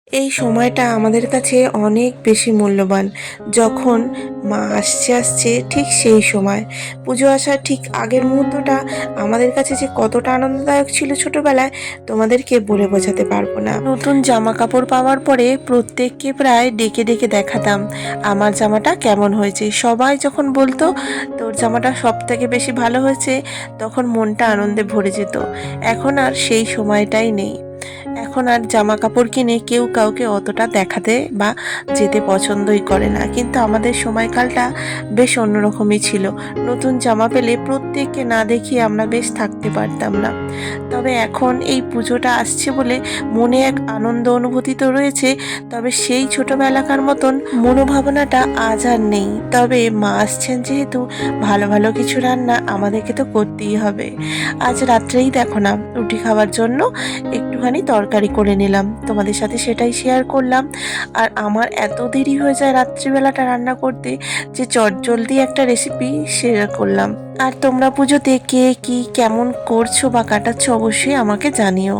এই সময়টা আমাদের কাছে অনেক বেশি মূল্যবান। যখন মা আসছে ঠিক সেই সময়। পুজো আসার ঠিক আগের মুহূর্তটা আমাদের কাছে যে কতটা আনন্দদায়ক ছিল ছোটবেলায়, তোমাদেরকে বলে বোঝাতে পারবো না। নতুন জামা কাপড় পাওয়ার পরে প্রত্যেককে প্রায় ডেকে ডেকে দেখাতাম আমার জামাটা কেমন হয়েছে। সবাই যখন বলতো তোর জামাটা সব থেকে বেশি ভালো হয়েছে, তখন মনটা আনন্দে ভরে যেত। এখন আর সেই সময়টাই নেই। এখন আর জামা কাপড় কিনে কেউ কাউকে অতটা দেখাতে বা যেতে পছন্দই করে না, কিন্তু আমাদের সময়কালটা বেশ অন্যরকমই ছিল। নতুন জামা পেলে প্রত্যেককে না দেখিয়ে আমরা বেশ থাকতে পারতাম না। তবে এখন এই পুজোটা আসছে বলে মনে এক আনন্দ অনুভূতি তো রয়েছে, তবে সেই ছোটবেলাকার মতন মনোভাবনাটা আজ আর নেই। তবে মা আসছেন যেহেতু, ভালো ভালো কিছু রান্না আমাদেরকে তো করতেই হবে। আজ রাত্রেই দেখো না, রুটি খাওয়ার জন্য একটুখানি তরকারি করে নিলাম, তোমাদের সাথে সেটাই শেয়ার করলাম। আর আমার এত দেরি হয়ে যায় রাত্রিবেলাটা রান্না করতে, যে চটজলদি একটা রেসিপি শেয়ার করলাম। আর তোমরা পুজোতে কে কি কেমন করছো বা কাটাচ্ছো অবশ্যই আমাকে জানিও।